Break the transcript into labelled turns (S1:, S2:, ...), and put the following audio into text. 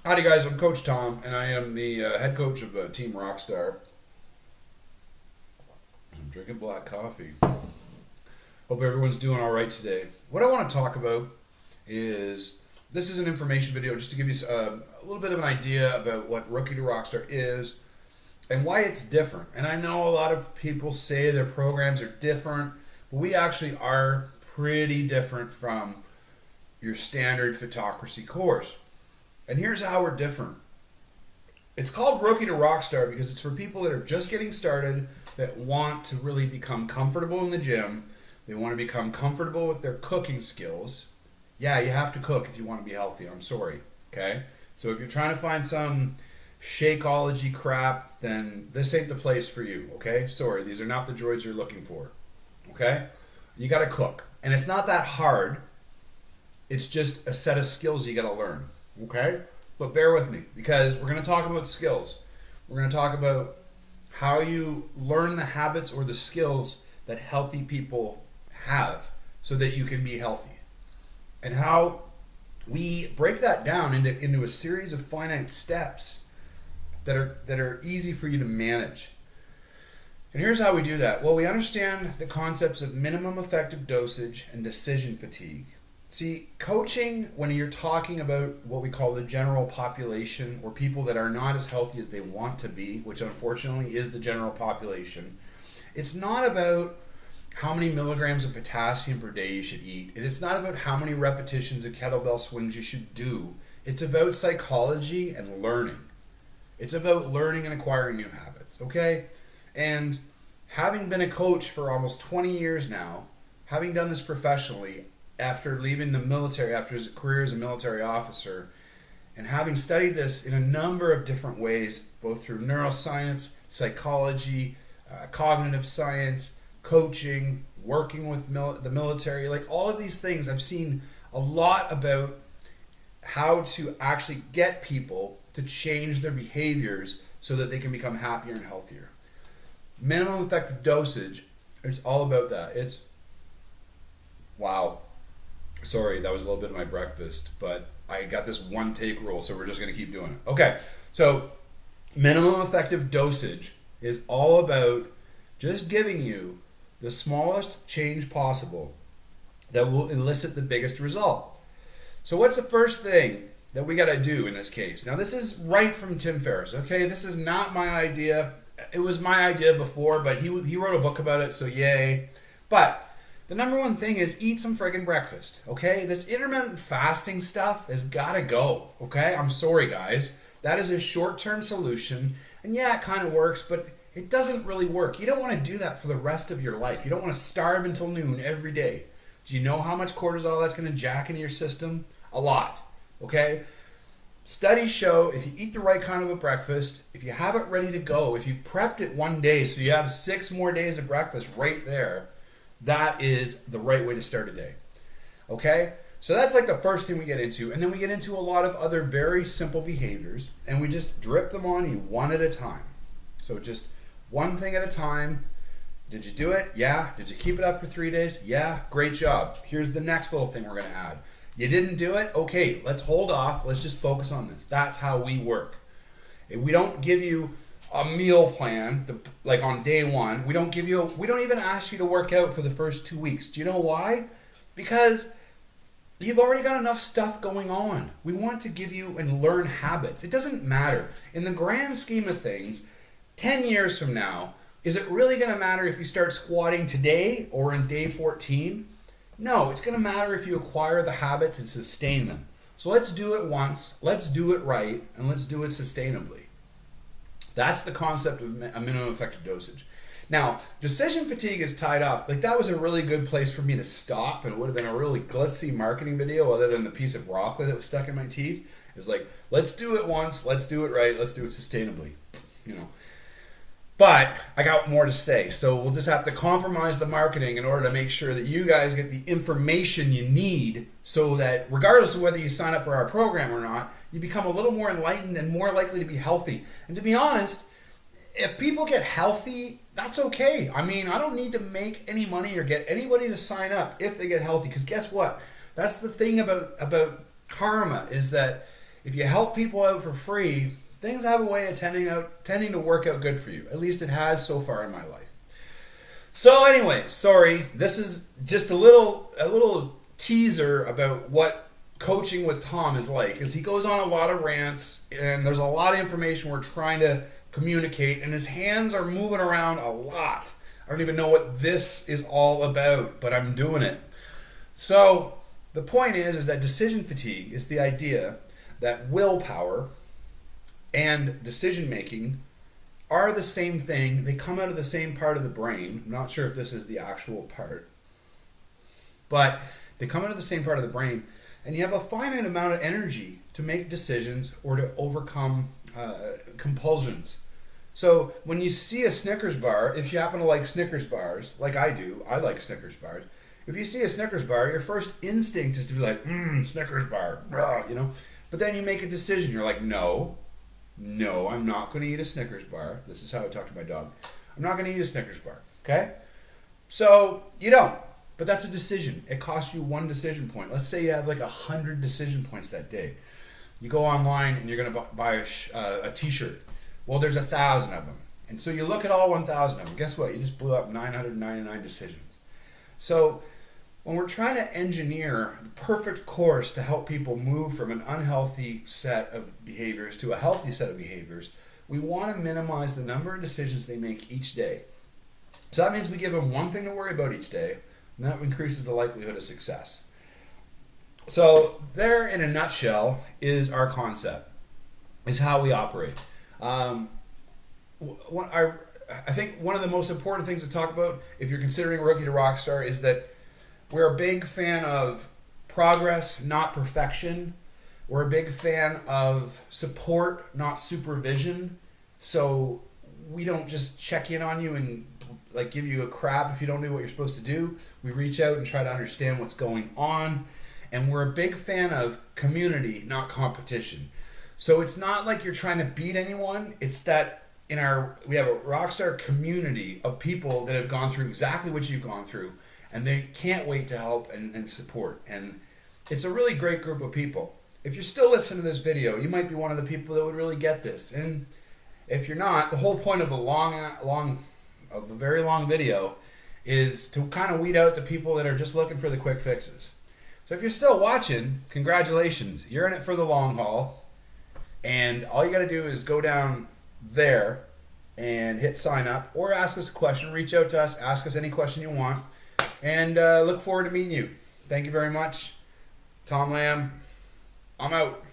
S1: Howdy, guys. I'm Coach Tom, and I am the head coach of Team Rockstar. I'm drinking black coffee. Hope everyone's doing all right today. What I want to talk about is this is an information video just to give you a little bit of an idea about what Rookie to Rockstar is and why it's different. And I know a lot of people say their programs are different, but we actually are pretty different from your standard Photocracy course. And here's how we're different. It's called Rookie to Rockstar because it's for people that are just getting started, that want to really become comfortable in the gym. They want to become comfortable with their cooking skills. Yeah, you have to cook if you want to be healthy. I'm sorry. Okay? So if you're trying to find some Shakeology crap, then this ain't the place for you. Okay? Sorry, these are not the droids you're looking for. Okay? You got to cook. And it's not that hard. It's just a set of skills you got to learn. Okay? But bear with me because we're going to talk about skills. We're going to talk about how you learn the habits or the skills that healthy people have so that you can be healthy. And how we break that down into a series of finite steps that are easy for you to manage. And here's how we do that. Well, we understand the concepts of minimum effective dosage and decision fatigue. See, coaching, when you're talking about what we call the general population or people that are not as healthy as they want to be, which unfortunately is the general population, it's not about how many milligrams of potassium per day you should eat. And it's not about how many repetitions of kettlebell swings you should do. It's about psychology and learning. It's about learning and acquiring new habits, okay? And having been a coach for almost 20 years now, having done this professionally, after leaving the military, after his career as a military officer, and having studied this in a number of different ways, both through neuroscience, psychology, cognitive science, coaching, working with the military, like all of these things, I've seen a lot about how to actually get people to change their behaviors so that they can become happier and healthier. Minimum effective dosage is all about that. It's, wow. Sorry, that was a little bit of my breakfast, but I got this one take rule, so we're just going to keep doing it. Okay, so minimum effective dosage is all about just giving you the smallest change possible that will elicit the biggest result. So what's the first thing that we got to do in this case? Now, this is right from Tim Ferriss, okay? This is not my idea. It was my idea before, but he wrote a book about it, so yay. But the number one thing is eat some friggin' breakfast, okay? This intermittent fasting stuff has got to go, okay? I'm sorry, guys. That is a short-term solution. And yeah, it kind of works, but it doesn't really work. You don't want to do that for the rest of your life. You don't want to starve until noon every day. Do you know how much cortisol that's going to jack into your system? A lot, okay? Studies show if you eat the right kind of a breakfast, if you have it ready to go, if you prepped it one day so you have 6 more days of breakfast right there, that is the right way to start a day. Okay? So that's like the first thing we get into. And then we get into a lot of other very simple behaviors. And we just drip them on you one at a time. So just one thing at a time. Did you do it? Yeah. Did you keep it up for 3 days? Yeah. Great job. Here's the next little thing we're going to add. You didn't do it? Okay. Let's hold off. Let's just focus on this. That's how we work. We don't give you a meal plan like on day one. We don't even ask you to work out for the first 2 weeks. Do you know why? Because you've already got enough stuff going on. We want to give you and learn habits. It doesn't matter. In the grand scheme of things, 10 years from now, is it really going to matter if you start squatting today or in day 14? No, it's going to matter if you acquire the habits and sustain them. So let's do it once, let's do it right, and let's do it sustainably. That's the concept of a minimum effective dosage. Now, decision fatigue is tied off. Like, that was a really good place for me to stop, and it would have been a really glitzy marketing video other than the piece of broccoli that was stuck in my teeth. It's like, let's do it once, let's do it right, let's do it sustainably. You know. But I got more to say, so we'll just have to compromise the marketing in order to make sure that you guys get the information you need so that regardless of whether you sign up for our program or not, you become a little more enlightened and more likely to be healthy. And to be honest, if people get healthy, that's okay. I mean, I don't need to make any money or get anybody to sign up if they get healthy, because guess what? That's the thing about karma, is that if you help people out for free, things have a way of tending to work out good for you. At least it has so far in my life. So anyway, sorry, this is just a little teaser about what coaching with Tom is like, because he goes on a lot of rants and there's a lot of information we're trying to communicate, and his hands are moving around a lot. I don't even know what this is all about, but I'm doing it. So the point is that decision fatigue is the idea that willpower and decision making are the same thing. They come out of the same part of the brain. I'm not sure if this is the actual part, but they come out of the same part of the brain, and you have a finite amount of energy to make decisions or to overcome compulsions. So when you see a Snickers bar, if you happen to like Snickers bars, like I do, I like Snickers bars. If you see a Snickers bar, your first instinct is to be like, Snickers bar, you know. But then you make a decision. You're like, no, I'm not going to eat a Snickers bar. This is how I talk to my dog. I'm not going to eat a Snickers bar, okay? So you don't. But that's a decision. It costs you one decision point. Let's say you have like 100 decision points that day. You go online and you're going to buy a t-shirt. Well, there's 1,000 of them. And so you look at all 1,000 of them. Guess what? You just blew up 999 decisions. So when we're trying to engineer the perfect course to help people move from an unhealthy set of behaviors to a healthy set of behaviors, we want to minimize the number of decisions they make each day. So that means we give them one thing to worry about each day, and that increases the likelihood of success. So there, in a nutshell, is our concept, is how we operate. I think one of the most important things to talk about if you're considering Rookie to Rockstar is that we're a big fan of progress, not perfection. We're a big fan of support, not supervision. So we don't just check in on you and like give you a crap if you don't do what you're supposed to do. We reach out and try to understand what's going on. And we're a big fan of community, not competition. So it's not like you're trying to beat anyone. It's that we have a Rockstar community of people that have gone through exactly what you've gone through, and they can't wait to help and support. And it's a really great group of people. If you're still listening to this video, you might be one of the people that would really get this. And if you're not, the whole point of a very long video is to kind of weed out the people that are just looking for the quick fixes. So if you're still watching, congratulations. You're in it for the long haul. And all you got to do is go down there and hit sign up, or ask us a question. Reach out to us. Ask us any question you want. And look forward to meeting you. Thank you very much. Tom Lamb, I'm out.